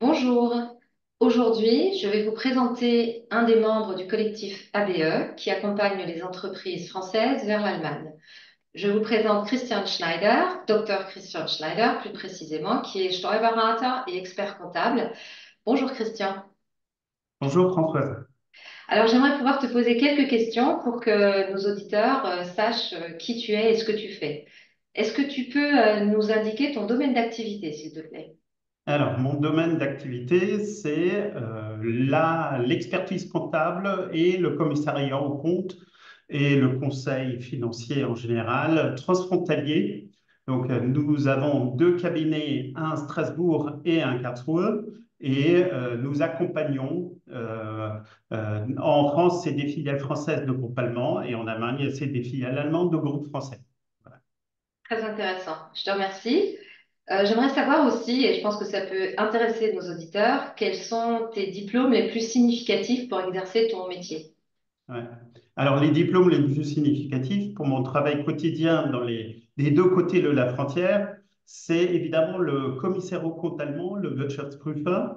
Bonjour. Aujourd'hui, je vais vous présenter un des membres du collectif ABE qui accompagne les entreprises françaises vers l'Allemagne. Je vous présente Christian Schneider, docteur Christian Schneider plus précisément, qui est Steuerberater et expert comptable. Bonjour Christian. Bonjour Françoise. Alors j'aimerais pouvoir te poser quelques questions pour que nos auditeurs sachent qui tu es et ce que tu fais. Est-ce que tu peux nous indiquer ton domaine d'activité, s'il te plaît? Alors, mon domaine d'activité, c'est l'expertise comptable et le commissariat aux comptes et le conseil financier en général transfrontalier. Donc, nous avons deux cabinets, un à Strasbourg et un à Karlsruhe, et nous accompagnons, en France, c'est des filiales françaises de groupe allemand, et en Allemagne, c'est des filiales allemandes de groupe français. Voilà. Très intéressant. Je te remercie. J'aimerais savoir aussi, et je pense que ça peut intéresser nos auditeurs, quels sont tes diplômes les plus significatifs pour exercer ton métier? Ouais. Alors, les diplômes les plus significatifs pour mon travail quotidien dans les deux côtés de la frontière, c'est évidemment le commissaire aux comptes allemand, le Wirtschaftsprüfer,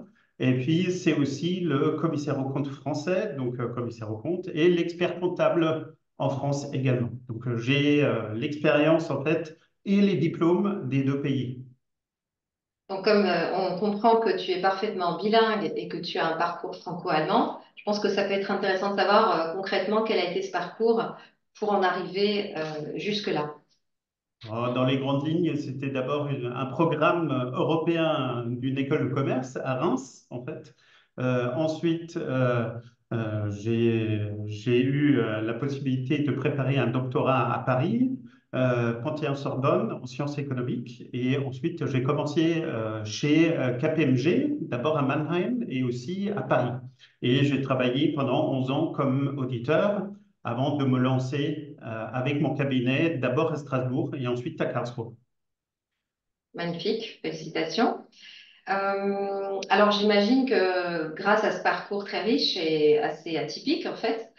et puis c'est aussi le commissaire aux comptes français, donc commissaire aux comptes, et l'expert comptable en France également. Donc, j'ai l'expérience en fait et les diplômes des deux pays. Donc, comme on comprend que tu es parfaitement bilingue et que tu as un parcours franco-allemand, je pense que ça peut être intéressant de savoir concrètement quel a été ce parcours pour en arriver jusque-là. Dans les grandes lignes, c'était d'abord un programme européen d'une école de commerce à Reims, en fait. Ensuite, j'ai eu la possibilité de préparer un doctorat à Paris, Panthéon-Sorbonne, en sciences économiques. Et ensuite, j'ai commencé chez KPMG, d'abord à Mannheim et aussi à Paris. Et j'ai travaillé pendant 11 ans comme auditeur avant de me lancer avec mon cabinet, d'abord à Strasbourg et ensuite à Karlsruhe. Magnifique, félicitations. Alors j'imagine que grâce à ce parcours très riche et assez atypique en fait,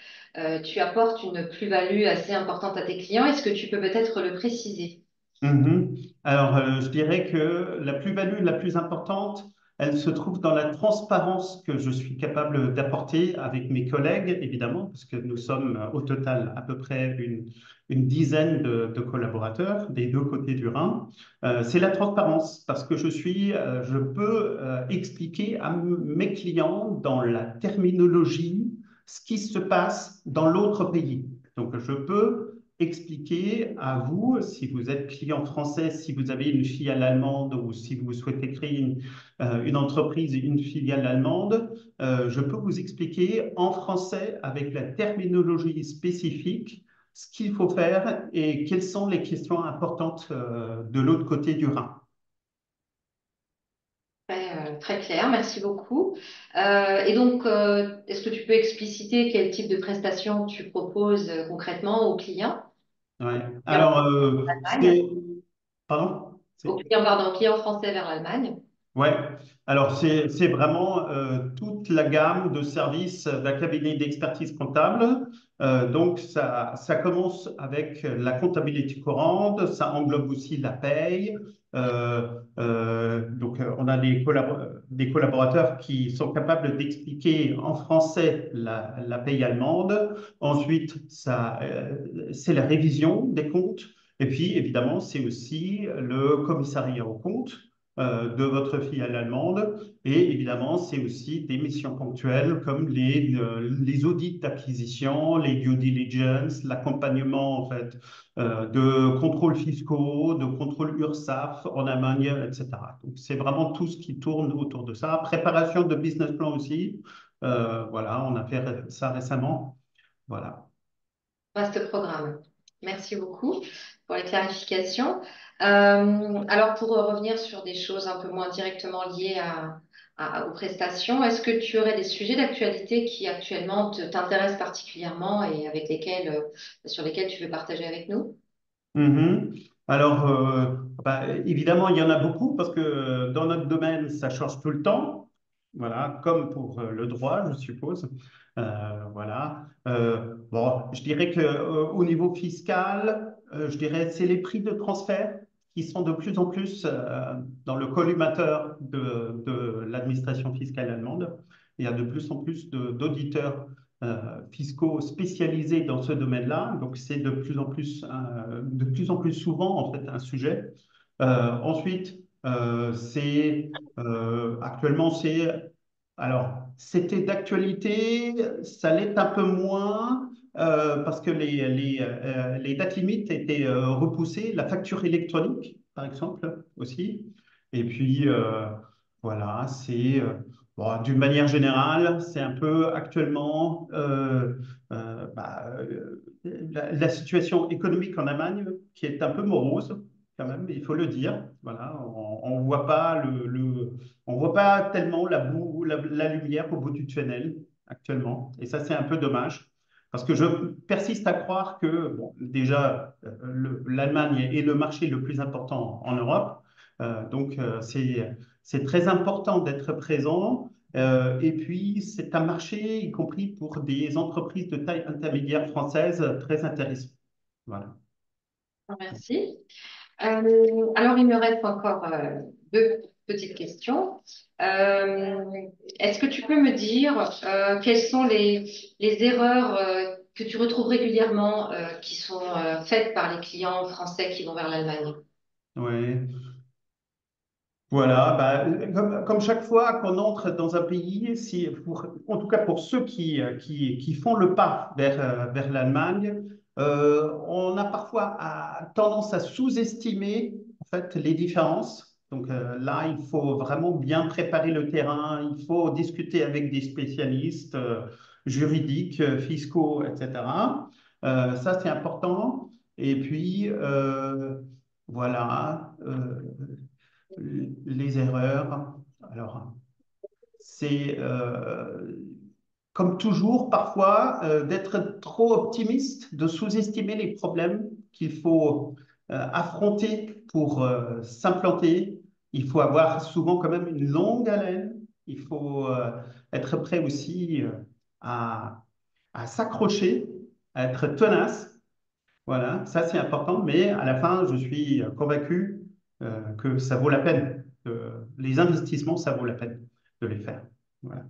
tu apportes une plus-value assez importante à tes clients. Est-ce que tu peux peut-être le préciser? Mhm. Alors, je dirais que la plus-value la plus importante, elle se trouve dans la transparence que je suis capable d'apporter avec mes collègues, évidemment, parce que nous sommes au total à peu près une dizaine de collaborateurs des deux côtés du Rhin. C'est la transparence, parce que je peux expliquer à mes clients dans la terminologie ce qui se passe dans l'autre pays. Donc, je peux expliquer à vous, si vous êtes client français, si vous avez une filiale allemande ou si vous souhaitez créer une entreprise, une filiale allemande, je peux vous expliquer en français avec la terminologie spécifique ce qu'il faut faire et quelles sont les questions importantes de l'autre côté du Rhin. Très clair, merci beaucoup. Et donc, est-ce que tu peux expliciter quel type de prestations tu proposes concrètement aux clients? Ouais. Clients Alors, d'Allemagne, pardon? aux clients français vers l'Allemagne. Ouais, alors c'est vraiment toute la gamme de services d'un cabinet d'expertise comptable. Donc ça commence avec la comptabilité courante, ça englobe aussi la paye. On a des collaborateurs qui sont capables d'expliquer en français la paye allemande. Ensuite, c'est la révision des comptes. Et puis évidemment, c'est aussi le commissariat aux comptes de votre filiale allemande. Et évidemment, c'est aussi des missions ponctuelles comme les audits d'acquisition, les due diligence, l'accompagnement en fait de contrôles fiscaux, de contrôles URSSAF en Allemagne, etc. Donc, c'est vraiment tout ce qui tourne autour de ça. Préparation de business plan aussi. Voilà, on a fait ça récemment. Voilà. Vaste programme. Merci beaucoup pour les clarifications. Alors, pour revenir sur des choses un peu moins directement liées aux prestations, est-ce que tu aurais des sujets d'actualité qui actuellement t'intéressent particulièrement et sur lesquels tu veux partager avec nous? Mhm. Alors, évidemment, il y en a beaucoup parce que dans notre domaine, ça change tout le temps. Voilà, comme pour le droit, je suppose. Voilà. Bon, je dirais que au niveau fiscal, je dirais c'est les prix de transfert qui sont de plus en plus dans le collimateur de l'administration fiscale allemande. Il y a de plus en plus d'auditeurs fiscaux spécialisés dans ce domaine-là. Donc, c'est de plus en plus souvent, en fait, un sujet. Ensuite, actuellement, alors, c'était d'actualité, ça l'est un peu moins parce que les dates limites étaient repoussées, la facture électronique, par exemple, aussi. Et puis, voilà, bon, d'une manière générale, c'est un peu actuellement la situation économique en Allemagne qui est un peu morose, quand même, il faut le dire. Voilà, on voit pas on voit pas tellement la lumière au bout du tunnel actuellement. Et ça, c'est un peu dommage. Parce que je persiste à croire que, bon, déjà, l'Allemagne est le marché le plus important en Europe. C'est très important d'être présent. Et puis, c'est un marché, y compris pour des entreprises de taille intermédiaire française, très intéressant. Voilà. Merci. Alors, il me reste encore deux petites questions. Euh, Est-ce que tu peux me dire quelles sont les erreurs que tu retrouves régulièrement qui sont faites par les clients français qui vont vers l'Allemagne? Ouais. Voilà, bah, comme chaque fois qu'on entre dans un pays, en tout cas pour ceux qui font le pas vers l'Allemagne, on a parfois tendance à sous-estimer en fait, les différences. Donc là, il faut vraiment bien préparer le terrain, il faut discuter avec des spécialistes juridiques, fiscaux, etc. Ça, c'est important. Et puis, voilà. Les erreurs. Alors, c'est comme toujours, parfois, d'être trop optimiste, de sous-estimer les problèmes qu'il faut affronter pour s'implanter. Il faut avoir souvent quand même une longue haleine. Il faut être prêt aussi à, à s'accrocher, à être tenace. Voilà, ça c'est important, mais à la fin, je suis convaincu que ça vaut la peine. Les investissements, ça vaut la peine de les faire. Voilà.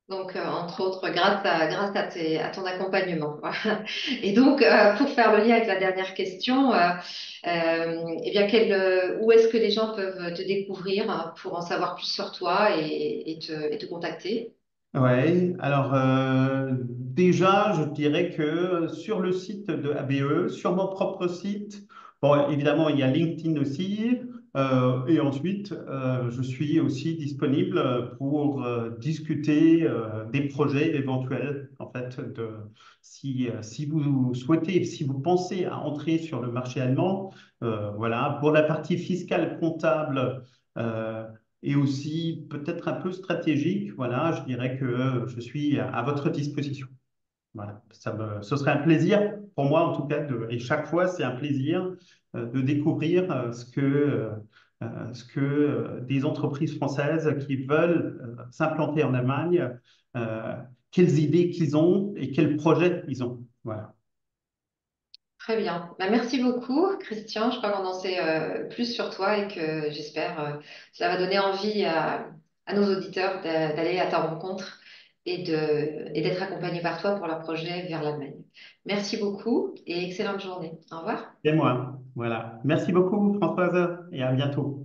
Donc, entre autres, grâce à ton accompagnement. Voilà. Et donc, pour faire le lien avec la dernière question, eh bien, où est-ce que les gens peuvent te découvrir hein, pour en savoir plus sur toi et te contacter? Ouais, alors déjà, je dirais que sur le site de ABE, sur mon propre site, bon, évidemment, il y a LinkedIn aussi, et ensuite, je suis aussi disponible pour discuter des projets éventuels, en fait, si vous souhaitez, si vous pensez à entrer sur le marché allemand, voilà, pour la partie fiscale, comptable, euh, et aussi peut-être un peu stratégique, voilà, je dirais que je suis à votre disposition. Voilà, ce serait un plaisir pour moi en tout cas, et chaque fois c'est un plaisir de découvrir ce que des entreprises françaises qui veulent s'implanter en Allemagne, euh, quelles idées qu'ils ont et quels projets ils ont. Voilà. Très bien. Bah, merci beaucoup, Christian. Je crois qu'on en sait plus sur toi et que j'espère ça va donner envie à nos auditeurs d'aller à ta rencontre et d'être accompagnés par toi pour leur projet vers l'Allemagne. Merci beaucoup et excellente journée. Au revoir. Et moi, voilà. Merci beaucoup Françoise et à bientôt.